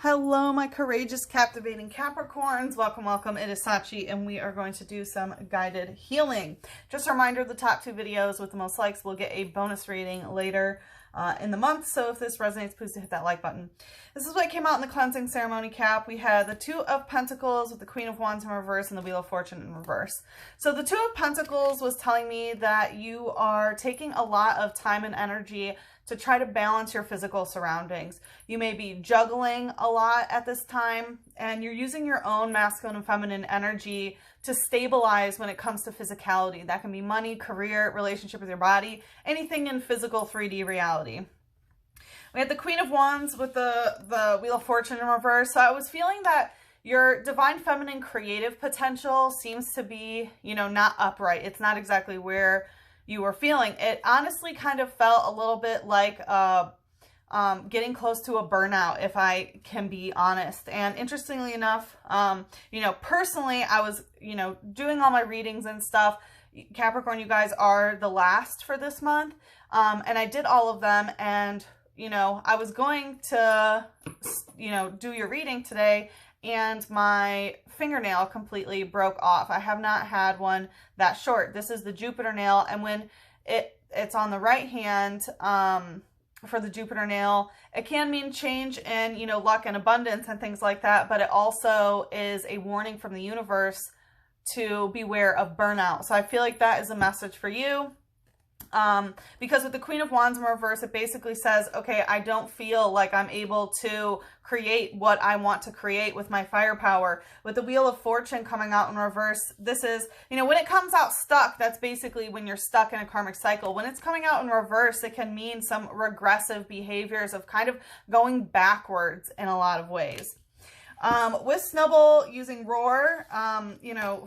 Hello, my courageous, captivating Capricorns. Welcome, welcome. It is Sachi, and we are going to do some guided healing. Just a reminder, the top two videos with the most likes will get a bonus reading later in the month. So if this resonates, please hit that like button. This is what came out in the cleansing ceremony cap. We had the Two of Pentacles with the Queen of Wands in reverse and the Wheel of Fortune in reverse. So the Two of Pentacles was telling me that you are taking a lot of time and energy to try to balance your physical surroundings. You may be juggling a lot at this time, and you're using your own masculine and feminine energy to stabilize when it comes to physicality. That can be money, career, relationship with your body, anything in physical 3D reality. We had the Queen of Wands with the Wheel of Fortune in reverse. So I was feeling that your divine feminine creative potential seems to be, not upright. It's not exactly where you were feeling. It honestly kind of felt a little bit like getting close to a burnout, if I can be honest. And interestingly enough, personally, I was, doing all my readings and stuff. Capricorn, you guys are the last for this month. And I did all of them, and, I was going to, do your reading today, and my fingernail completely broke off. I have not had one that short. This is the Jupiter nail, and when it's on the right hand for the Jupiter nail, it can mean change in, luck and abundance and things like that, but it also is a warning from the universe to beware of burnout. So I feel like that is a message for you. Because with the Queen of Wands in reverse, it basically says, okay, I don't feel like I'm able to create what I want to create with my firepower. With the Wheel of Fortune coming out in reverse, this is, when it comes out stuck, that's basically when you're stuck in a karmic cycle. When it's coming out in reverse, it can mean some regressive behaviors of kind of going backwards in a lot of ways. With Snubble using Roar,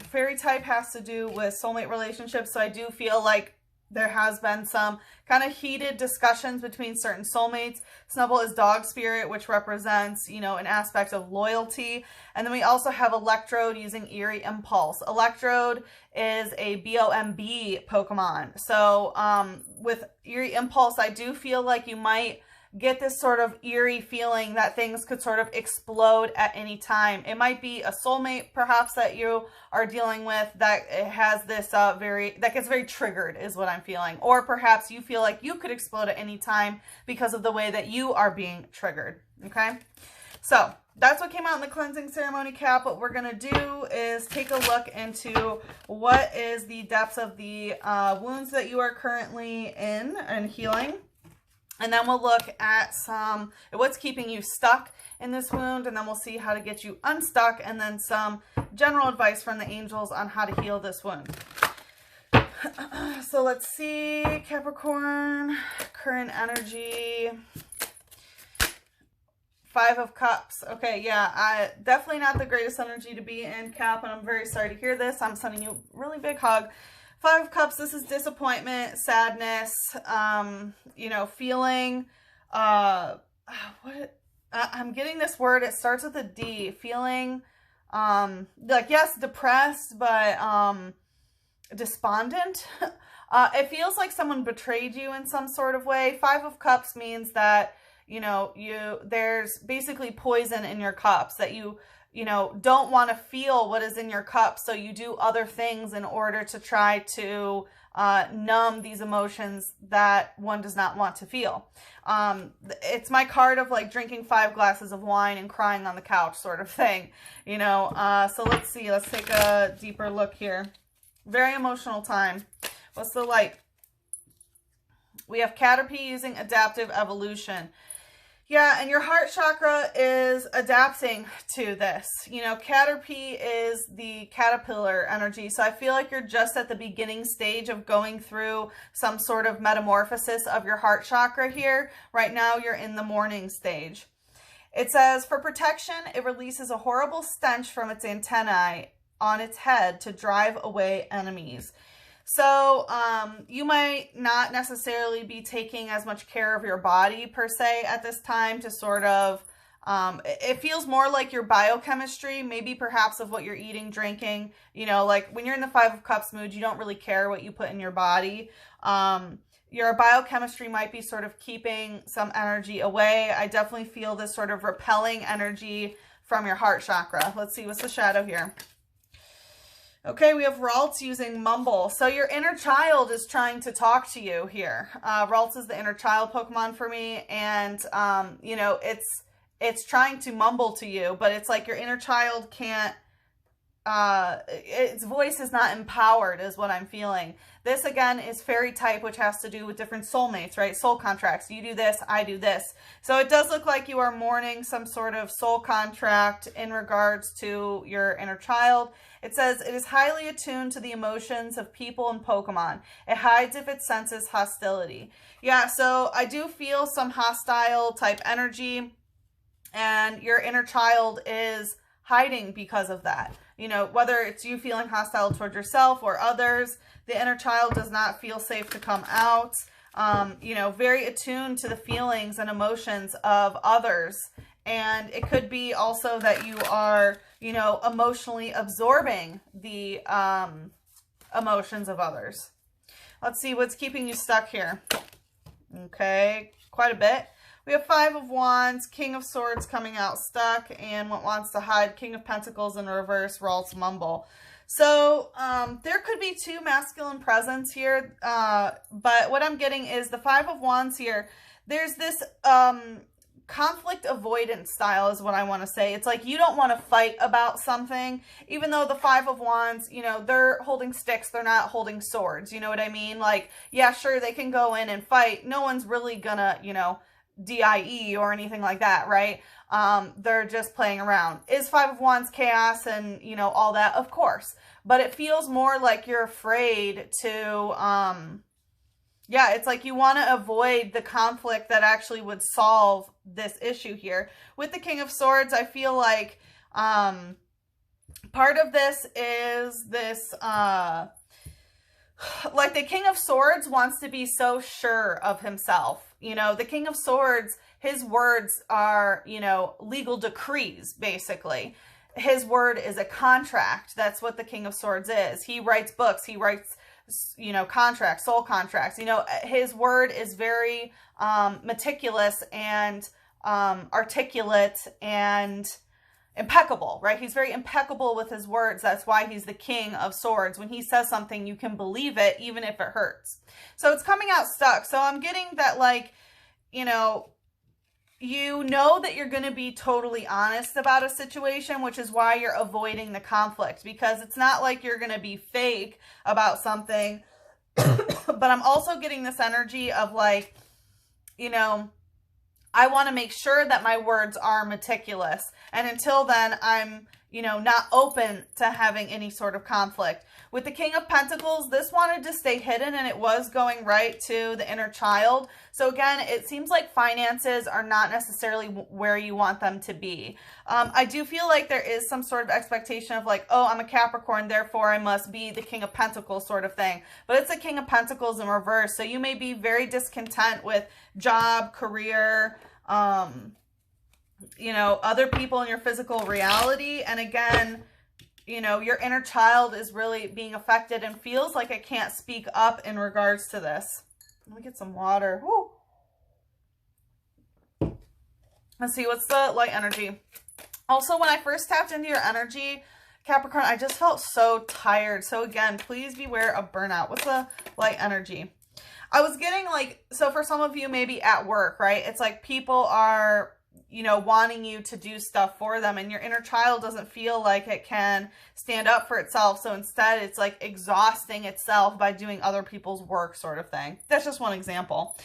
fairy type has to do with soulmate relationships. So I do feel like there has been some kind of heated discussions between certain soulmates. Snubble is dog spirit, which represents, an aspect of loyalty. And then we also have Electrode using Eerie Impulse. Electrode is a BOMB Pokemon. So with Eerie Impulse, I do feel like you might get this sort of eerie feeling that things could sort of explode at any time. It might be a soulmate perhaps that you are dealing with that has this that gets very triggered is what I'm feeling. Or perhaps you feel like you could explode at any time because of the way that you are being triggered. Okay. So that's what came out in the cleansing ceremony cap. What we're going to do is take a look into what is the depths of the wounds that you are currently in and healing. And then we'll look at what's keeping you stuck in this wound, and then we'll see how to get you unstuck, and then some general advice from the angels on how to heal this wound. So let's see, Capricorn, current energy, Five of Cups. Okay, yeah, definitely not the greatest energy to be in, Cap, and I'm very sorry to hear this. I'm sending you a really big hug. Five of Cups, this is disappointment, sadness, feeling, I'm getting this word, it starts with a D, feeling, yes, depressed, but, despondent. It feels like someone betrayed you in some sort of way. Five of Cups means that, there's basically poison in your cups, that you don't want to feel what is in your cup. So you do other things in order to try to numb these emotions that one does not want to feel. It's my card of like drinking 5 glasses of wine and crying on the couch sort of thing, So let's see. Let's take a deeper look here. Very emotional time. What's the light? We have Caterpie using adaptive evolution. Yeah, and your heart chakra is adapting to this. Caterpie is the caterpillar energy. So I feel like you're just at the beginning stage of going through some sort of metamorphosis of your heart chakra here. Right now, you're in the mourning stage. It says, for protection, it releases a horrible stench from its antennae on its head to drive away enemies. So you might not necessarily be taking as much care of your body per se at this time to sort of, it feels more like your biochemistry, maybe perhaps of what you're eating, drinking, like when you're in the Five of Cups mood, you don't really care what you put in your body. your biochemistry might be sort of keeping some energy away. I definitely feel this sort of repelling energy from your heart chakra. Let's see, what's the shadow here? Okay, we have Ralts using mumble. So your inner child is trying to talk to you here. Ralts is the inner child Pokemon for me. And, you know, it's trying to mumble to you, but it's like your inner child can't, its voice is not empowered is what I'm feeling. This again is fairy type, which has to do with different soulmates, right? Soul contracts. You do this, I do this. So it does look like you are mourning some sort of soul contract in regards to your inner child. It says it is highly attuned to the emotions of people and Pokemon. It hides if it senses hostility. Yeah, so I do feel some hostile type energy, and your inner child is hiding because of that. You know, whether it's you feeling hostile toward yourself or others, the inner child does not feel safe to come out. You know, very attuned to the feelings and emotions of others. And it could be also that you are, you know, emotionally absorbing the emotions of others. Let's see what's keeping you stuck here. Okay, quite a bit. We have Five of Wands, King of Swords coming out stuck, and what wants to hide, King of Pentacles in reverse, Ralts mumble. So there could be two masculine presence here, but what I'm getting is the Five of Wands here. There's this conflict avoidance style is what I want to say. It's like you don't want to fight about something, even though the Five of Wands, you know, they're holding sticks, they're not holding swords. You know what I mean? Like, yeah, sure, they can go in and fight. No one's really gonna, you know, DIE or anything like that, right? They're just playing around. Is Five of Wands chaos and, you know, all that? Of course. But it feels more like you're afraid to, yeah, it's like you want to avoid the conflict that actually would solve this issue here. With the King of Swords, I feel like part of this is this, like the King of Swords wants to be so sure of himself. You know, the King of Swords, his words are, you know, legal decrees, basically. His word is a contract. That's what the King of Swords is. He writes books. He writes, you know, contracts, soul contracts. You know, his word is very meticulous and articulate and impeccable, right? He's very impeccable with his words. That's why he's the King of Swords. When he says something, you can believe it, even if it hurts. So it's coming out stuck. So I'm getting that, like, you know that you're going to be totally honest about a situation, which is why you're avoiding the conflict, because it's not like you're going to be fake about something. But I'm also getting this energy of, like, you know, I want to make sure that my words are meticulous. And until then, I'm, you know, not open to having any sort of conflict. With the King of Pentacles, this wanted to stay hidden, and it was going right to the inner child. So again, it seems like finances are not necessarily where you want them to be. I do feel like there is some sort of expectation of, like, oh, I'm a Capricorn, therefore I must be the King of Pentacles sort of thing. But it's the King of Pentacles in reverse. So you may be very discontent with job, career, you know, other people in your physical reality. And again, you know, your inner child is really being affected and feels like it can't speak up in regards to this. Let me get some water. Woo. Let's see, what's the light energy? Also, when I first tapped into your energy, Capricorn, I just felt so tired. So again, please beware of burnout. What's the light energy? I was getting, like, so for some of you, maybe at work, right? It's like people are, you know, wanting you to do stuff for them, and your inner child doesn't feel like it can stand up for itself. So instead, it's like exhausting itself by doing other people's work, sort of thing. That's just one example.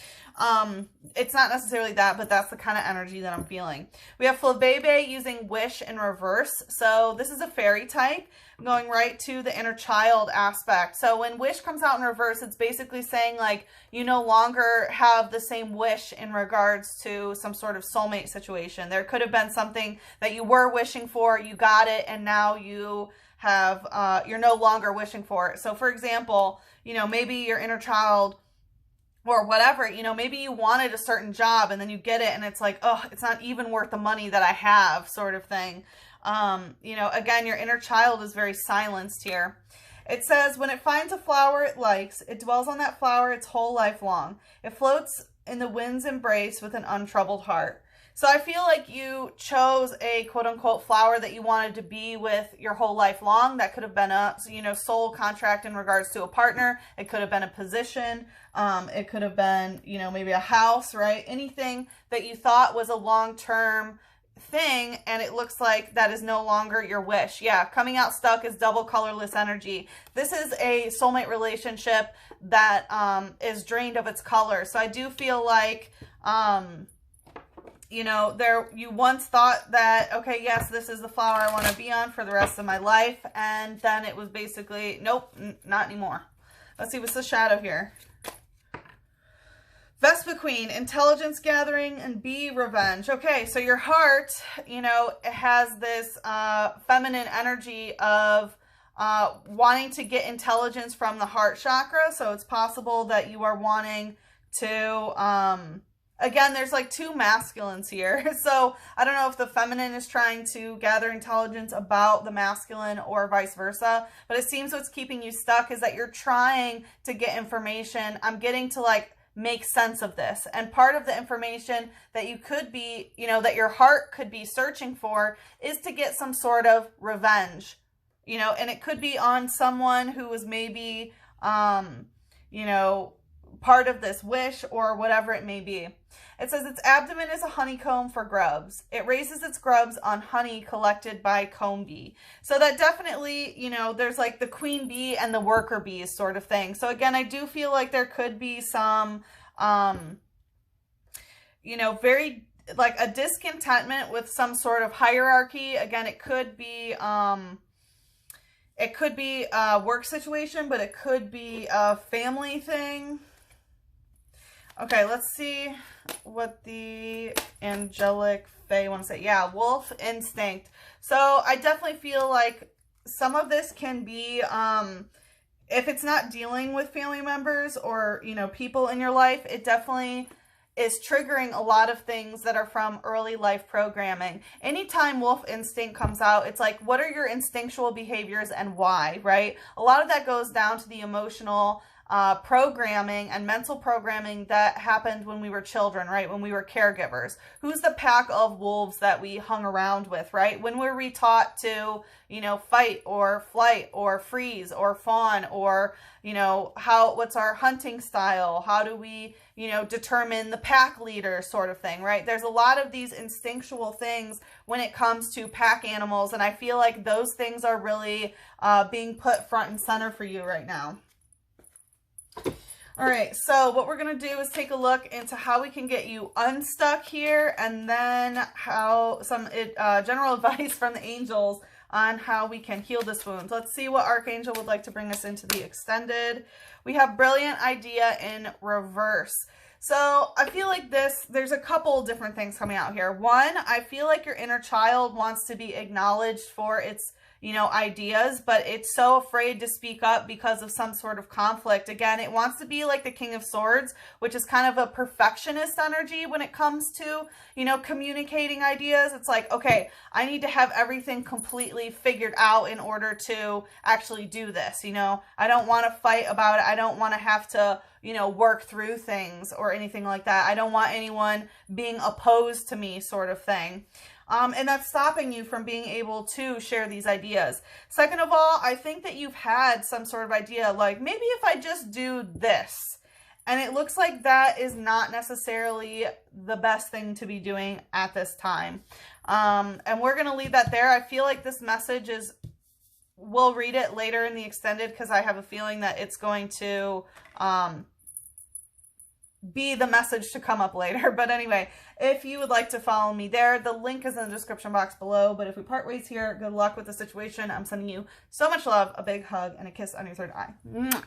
It's not necessarily that, but that's the kind of energy that I'm feeling. We have Flabebe using Wish in reverse. So this is a fairy type, going right to the inner child aspect. So when Wish comes out in reverse, it's basically saying, like, you no longer have the same wish in regards to some sort of soulmate situation. There could have been something that you were wishing for, you got it, and now you have, you're no longer wishing for it. So for example, you know, maybe your inner child or whatever, you know, maybe you wanted a certain job and then you get it and it's like, oh, it's not even worth the money that I have, sort of thing. You know, again, your inner child is very silenced here. It says, when it finds a flower it likes, it dwells on that flower its whole life long. It floats in the wind's embrace with an untroubled heart. So I feel like you chose a quote-unquote flower that you wanted to be with your whole life long. That could have been a, soul contract in regards to a partner. It could have been a position. It could have been, maybe a house, right? Anything that you thought was a long-term thing, and it looks like that is no longer your wish. Yeah, coming out stuck is double colorless energy. This is a soulmate relationship that is drained of its color. So I do feel like you once thought that, okay, yes, this is the flower I want to be on for the rest of my life, and then it was basically, nope, not anymore. Let's see, what's the shadow here? Vespa Queen, intelligence gathering, and B, revenge. Okay, so your heart, it has this feminine energy of wanting to get intelligence from the heart chakra. So it's possible that you are wanting to, again, there's like two masculines here. So I don't know if the feminine is trying to gather intelligence about the masculine or vice versa, but it seems what's keeping you stuck is that you're trying to get information. I'm getting to like make sense of this. And part of the information that you could be, that your heart could be searching for is to get some sort of revenge, and it could be on someone who was maybe, part of this wish or whatever it may be. It says its abdomen is a honeycomb for grubs. It raises its grubs on honey collected by comb bee. So that definitely, there's like the queen bee and the worker bees sort of thing. So again, I do feel like there could be some, very like a discontentment with some sort of hierarchy. Again, it could be a work situation, but it could be a family thing. Okay, let's see what the angelic fae want to say. Yeah, wolf instinct. So I definitely feel like some of this can be, if it's not dealing with family members or, people in your life, it definitely is triggering a lot of things that are from early life programming. Anytime wolf instinct comes out, it's like, what are your instinctual behaviors and why, right? A lot of that goes down to the emotional programming and mental programming that happened when we were children, right? When we were caregivers. Who's the pack of wolves that we hung around with, right? When we're retaught to, fight or flight or freeze or fawn or, what's our hunting style? How do we, determine the pack leader sort of thing, right? There's a lot of these instinctual things when it comes to pack animals. And I feel like those things are really being put front and center for you right now. All right, so what we're going to do is take a look into how we can get you unstuck here, and then how some general advice from the angels on how we can heal this wound. Let's see what Archangel would like to bring us into the extended. We have brilliant idea in reverse. So I feel like there's a couple different things coming out here. One, I feel like your inner child wants to be acknowledged for its ideas, but it's so afraid to speak up because of some sort of conflict. Again, it wants to be like the King of Swords, which is kind of a perfectionist energy when it comes to, communicating ideas. It's like, okay, I need to have everything completely figured out in order to actually do this. I don't want to fight about it. I don't want to have to, work through things or anything like that. I don't want anyone being opposed to me sort of thing. And that's stopping you from being able to share these ideas. Second of all, I think that you've had some sort of idea, like maybe if I just do this, and it looks like that is not necessarily the best thing to be doing at this time. And we're going to leave that there. I feel like this message we'll read it later in the extended because I have a feeling that it's going to, be the message to come up later. But anyway, if you would like to follow me there, the link is in the description box below. But if we part ways here, good luck with the situation. I'm sending you so much love, a big hug, and a kiss on your third eye. Mwah.